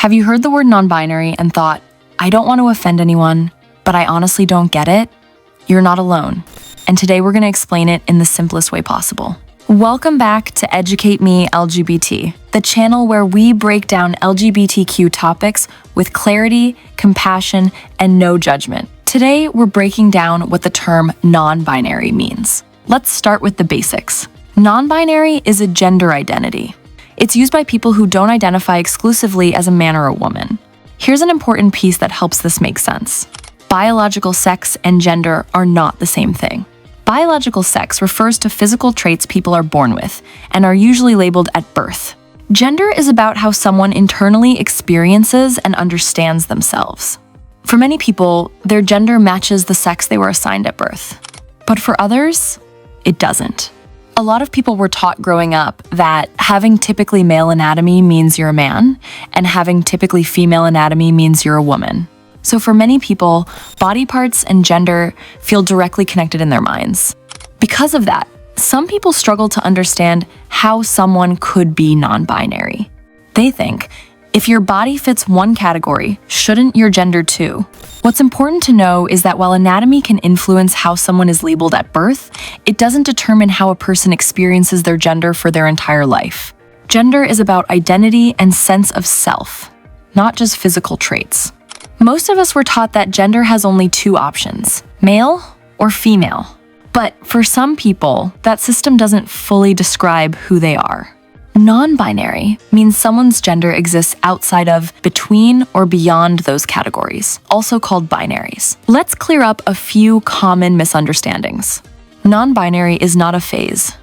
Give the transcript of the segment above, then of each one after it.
Have you heard the word non-binary and thought, I don't want to offend anyone, but I honestly don't get it? You're not alone. And today we're going to explain it in the simplest way possible. Welcome back to EducateMeLGBT, the channel where we break down LGBTQ topics with clarity, compassion, and no judgment. Today, we're breaking down what the term non-binary means. Let's start with the basics. Non-binary is a gender identity. It's used by people who don't identify exclusively as a man or a woman. Here's an important piece that helps this make sense. Biological sex and gender are not the same thing. Biological sex refers to physical traits people are born with and are usually labeled at birth. Gender is about how someone internally experiences and understands themselves. For many people, their gender matches the sex they were assigned at birth. But for others, it doesn't. A lot of people were taught growing up that having typically male anatomy means you're a man, and having typically female anatomy means you're a woman. So for many people, body parts and gender feel directly connected in their minds. Because of that, some people struggle to understand how someone could be non-binary. They think, if your body fits one category, shouldn't your gender too? What's important to know is that while anatomy can influence how someone is labeled at birth, it doesn't determine how a person experiences their gender for their entire life. Gender is about identity and sense of self, not just physical traits. Most of us were taught that gender has only two options, male or female. But for some people, that system doesn't fully describe who they are. Non-binary means someone's gender exists outside of, between, or beyond those categories, also called binaries. Let's clear up a few common misunderstandings. Non-binary is not a phase.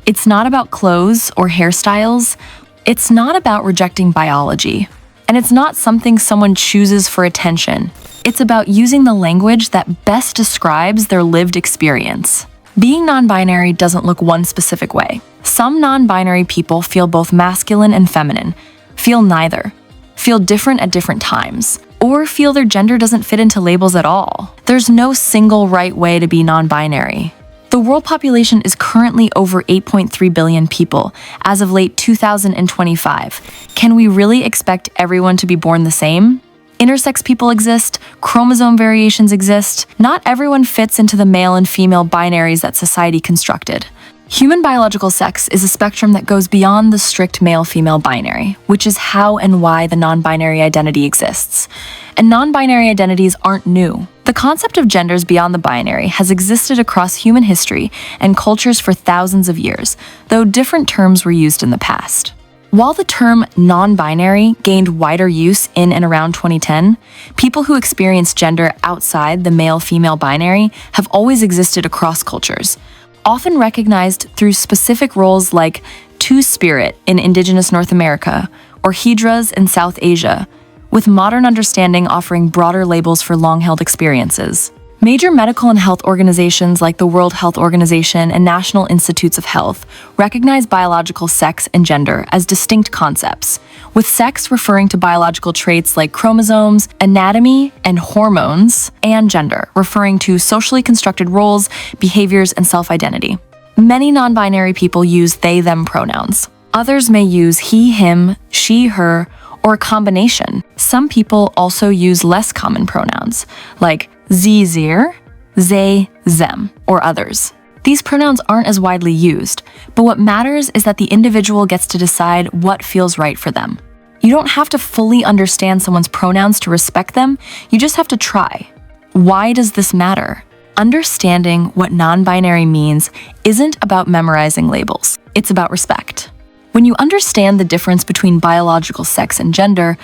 It's not about clothes or hairstyles. It's not about rejecting biology. And it's not something someone chooses for attention. It's about using the language that best describes their lived experience. Being non-binary doesn't look one specific way. Some non-binary people feel both masculine and feminine, feel neither, feel different at different times, or feel their gender doesn't fit into labels at all. There's no single right way to be non-binary. The world population is currently over 8.3 billion people as of late 2025. Can we really expect everyone to be born the same? Intersex people exist, chromosome variations exist. Not everyone fits into the male and female binaries that society constructed. Human biological sex is a spectrum that goes beyond the strict male-female binary, which is how and why the non-binary identity exists. And non-binary identities aren't new. The concept of genders beyond the binary has existed across human history and cultures for thousands of years, though different terms were used in the past. While the term non-binary gained wider use in and around 2010, people who experience gender outside the male-female binary have always existed across cultures, often recognized through specific roles like Two-Spirit in Indigenous North America or Hydras in South Asia, with modern understanding offering broader labels for long-held experiences. Major medical and health organizations like the World Health Organization and National Institutes of Health recognize biological sex and gender as distinct concepts, with sex referring to biological traits like chromosomes, anatomy, and hormones, and gender referring to socially constructed roles, behaviors, and self-identity. Many non-binary people use they/them pronouns. Others may use he, him, she, her, or a combination. Some people also use less common pronouns, like sie, zir, they, them, or others. These pronouns aren't as widely used, but what matters is that the individual gets to decide what feels right for them. You don't have to fully understand someone's pronouns to respect them, you just have to try. Why does this matter? Understanding what non-binary means isn't about memorizing labels, it's about respect. When you understand the difference between biological sex and gender,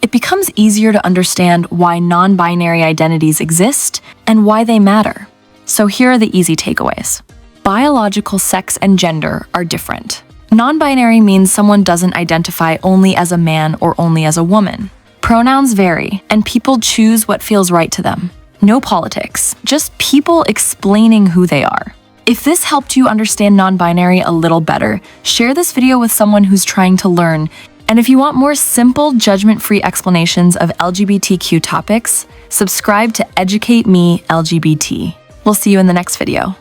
it becomes easier to understand why non-binary identities exist and why they matter. So here are the easy takeaways. Biological sex and gender are different. Non-binary means someone doesn't identify only as a man or only as a woman. Pronouns vary, and people choose what feels right to them. No politics, just people explaining who they are. If this helped you understand non-binary a little better, share this video with someone who's trying to learn. And if you want more simple, judgment-free explanations of LGBTQ topics, subscribe to EducateMeLGBT. We'll see you in the next video.